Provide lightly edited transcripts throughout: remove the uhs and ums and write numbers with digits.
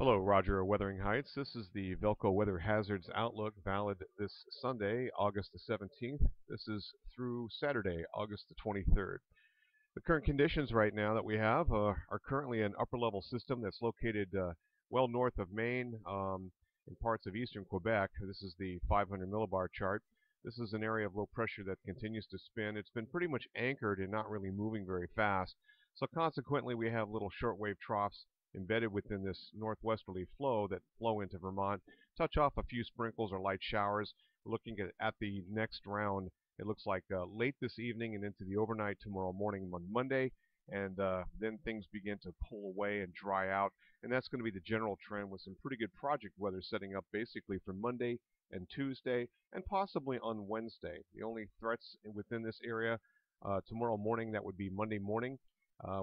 Hello, Roger, Weathering Heights. This is the VELCO Weather Hazards Outlook, valid this Sunday, August the 17th. This is through Saturday, August the 23rd. The current conditions right now that we have are currently an upper level system that's located well north of Maine, in parts of eastern Quebec. This is the 500 millibar chart. This is an area of low pressure that continues to spin. It's been pretty much anchored and not really moving very fast. So consequently, we have little shortwave troughs embedded within this northwesterly flow that flow into Vermont, touch off a few sprinkles or light showers. We're looking at the next round. It looks like late this evening and into the overnight tomorrow morning on Monday, and then things begin to pull away and dry out, and that's going to be the general trend with some pretty good project weather setting up basically for Monday and Tuesday, and possibly on Wednesday. The only threats within this area tomorrow morning, that would be Monday morning.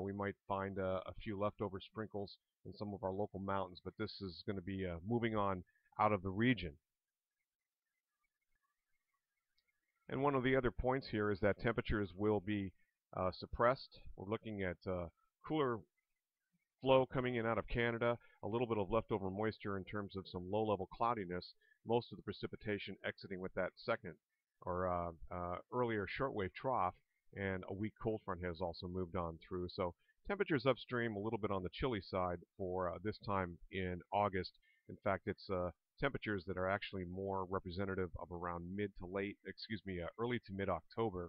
We might find a few leftover sprinkles in some of our local mountains, but this is going to be moving on out of the region. And one of the other points here is that temperatures will be suppressed. We're looking at cooler flow coming in out of Canada, a little bit of leftover moisture in terms of some low-level cloudiness, most of the precipitation exiting with that second or earlier shortwave trough, and a weak cold front has also moved on through. So temperatures upstream a little bit on the chilly side for this time in August. In fact, it's temperatures that are actually more representative of around early to mid-October.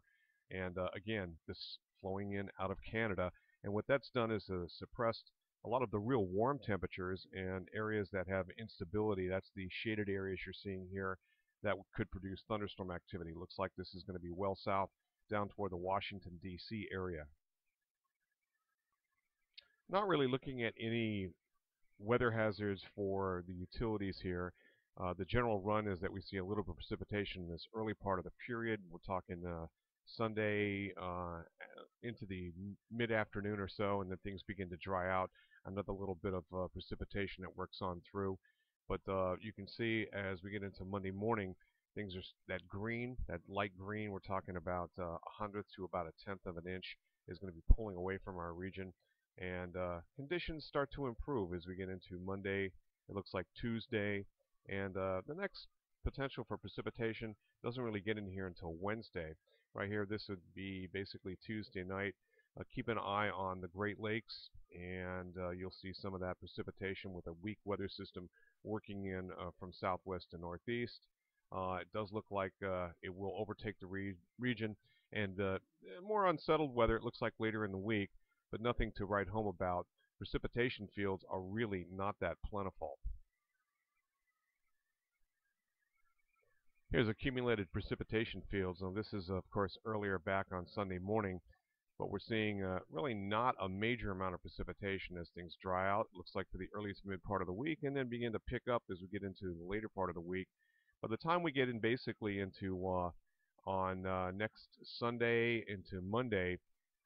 And again, this flowing in out of Canada. And what that's done is suppressed a lot of the real warm temperatures and areas that have instability. That's the shaded areas you're seeing here that could produce thunderstorm activity. Looks like this is going to be well south down toward the Washington, D.C. area. Not really looking at any weather hazards for the utilities here. The general run is that we see a little bit of precipitation in this early part of the period. We're talking Sunday into the mid-afternoon or so, and then things begin to dry out. Another little bit of precipitation that works on through. But you can see as we get into Monday morning, things are that light green, we're talking about a hundredth to about a tenth of an inch is going to be pulling away from our region. And conditions start to improve as we get into Monday. It looks like Tuesday, and the next potential for precipitation doesn't really get in here until Wednesday. Right here, this would be basically Tuesday night. Keep an eye on the Great Lakes, and you'll see some of that precipitation with a weak weather system working in from southwest to northeast. It does look like it will overtake the region, and more unsettled weather it looks like later in the week, but nothing to write home about. Precipitation fields are really not that plentiful. Here's accumulated precipitation fields. Now this is, of course, earlier back on Sunday morning, but we're seeing really not a major amount of precipitation as things dry out. It looks like for the early to mid part of the week, and then begin to pick up as we get into the later part of the week. By the time we get in basically into on next Sunday into Monday,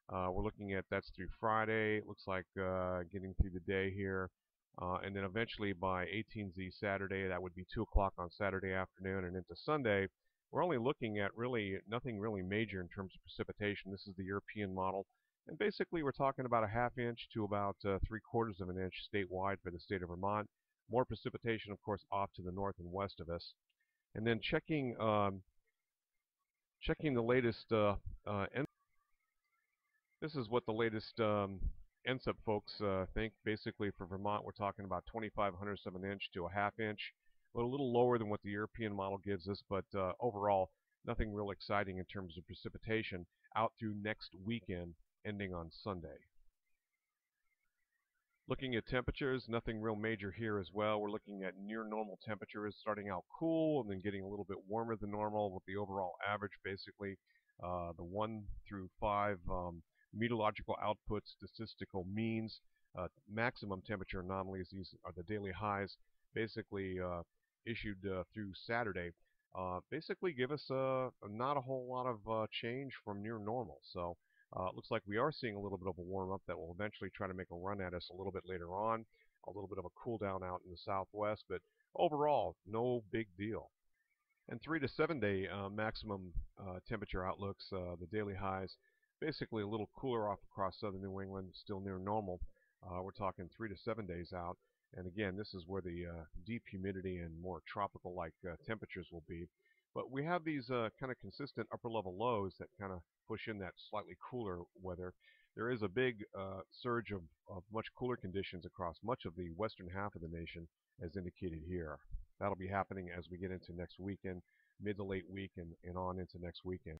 we're looking at that's through Friday. It looks like getting through the day here. And then eventually by 18Z Saturday, that would be 2 o'clock on Saturday afternoon, and into Sunday, we're only looking at really nothing really major in terms of precipitation. This is the European model. And basically, we're talking about a half inch to about 3/4 of an inch statewide for the state of Vermont. More precipitation, of course, off to the north and west of us. And then checking the latest this is what the latest NSEP folks think. Basically, for Vermont, we're talking about 25/100ths of an inch to a half inch. A little lower than what the European model gives us, but overall, nothing real exciting in terms of precipitation out through next weekend, ending on Sunday. Looking at temperatures, nothing real major here as well. We're looking at near normal temperatures, starting out cool and then getting a little bit warmer than normal, with the overall average basically the 1 through 5 meteorological output statistical means. Maximum temperature anomalies, these are the daily highs, basically issued through Saturday. Basically give us not a whole lot of change from near normal. So it looks like we are seeing a little bit of a warm-up that will eventually try to make a run at us a little bit later on. A little bit of a cool down out in the southwest, but overall, no big deal. And 3 to 7 day maximum temperature outlooks, the daily highs, basically a little cooler off across southern New England, still near normal. We're talking 3 to 7 days out. And again, this is where the deep humidity and more tropical-like temperatures will be. But we have these kind of consistent upper-level lows that kind of push in that slightly cooler weather. There is a big surge of much cooler conditions across much of the western half of the nation, as indicated here. That'll be happening as we get into next weekend, mid to late week, and on into next weekend.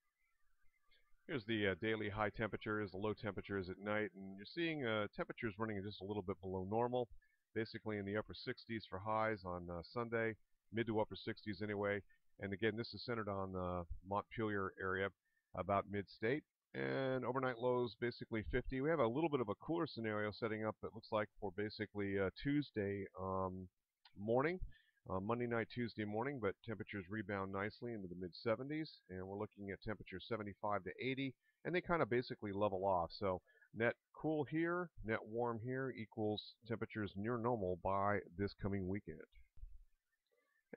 Here's the daily high temperatures, the low temperatures at night, and you're seeing temperatures running just a little bit below normal, basically in the upper 60s for highs on Sunday, mid to upper 60s anyway. And again, this is centered on the Montpelier area, about mid-state. And overnight lows basically 50. We have a little bit of a cooler scenario setting up, it looks like, for basically Tuesday morning. Monday night, Tuesday morning, but temperatures rebound nicely into the mid-70s, and we're looking at temperatures 75 to 80, and they kind of basically level off. So net cool here, net warm here equals temperatures near normal by this coming weekend.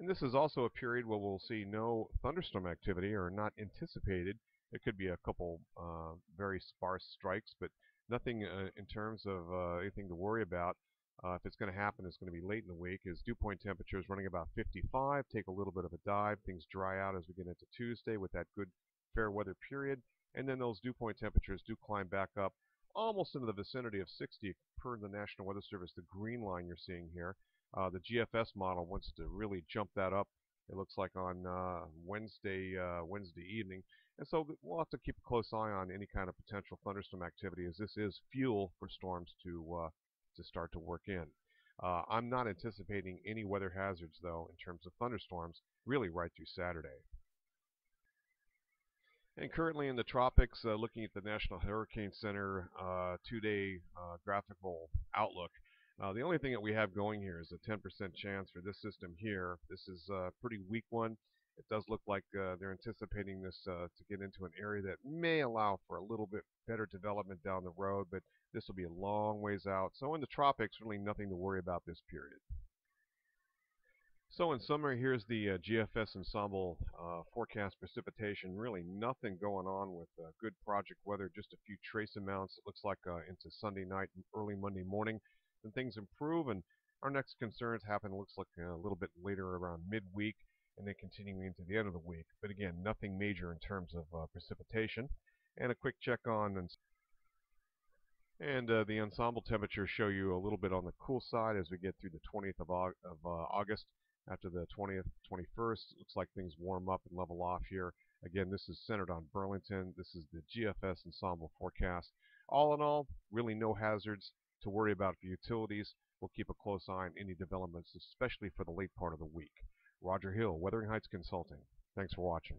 And this is also a period where we'll see no thunderstorm activity, or not anticipated. There could be a couple very sparse strikes, but nothing in terms of anything to worry about. If it's going to happen, it's going to be late in the week. As dew point temperatures running about 55, take a little bit of a dive. Things dry out as we get into Tuesday with that good fair weather period. And then those dew point temperatures do climb back up almost into the vicinity of 60 per the National Weather Service, the green line you're seeing here. The GFS model wants to really jump that up. It looks like on Wednesday evening. And so we'll have to keep a close eye on any kind of potential thunderstorm activity, as this is fuel for storms to start to work in. I'm not anticipating any weather hazards, though, in terms of thunderstorms, really right through Saturday. And currently in the tropics, looking at the National Hurricane Center 2-day graphical outlook, the only thing that we have going here is a 10% chance for this system here. This is a pretty weak one. It does look like they're anticipating this to get into an area that may allow for a little bit better development down the road, but this will be a long ways out. So in the tropics, really nothing to worry about this period. So in summary, here's the GFS ensemble forecast precipitation. Really nothing going on with good project weather, just a few trace amounts. It looks like into Sunday night and early Monday morning. Then things improve, and our next concerns happen, looks like a little bit later around midweek, and then continuing into the end of the week. But again, nothing major in terms of precipitation. And a quick check on the ensemble temperatures show you a little bit on the cool side as we get through the 20th of August. After the 20th, 21st, looks like things warm up and level off here. Again, this is centered on Burlington. This is the GFS ensemble forecast. All in all, really no hazards to worry about for utilities. We'll keep a close eye on any developments, especially for the late part of the week. Roger Hill, Wuthering Heights Consulting. Thanks for watching.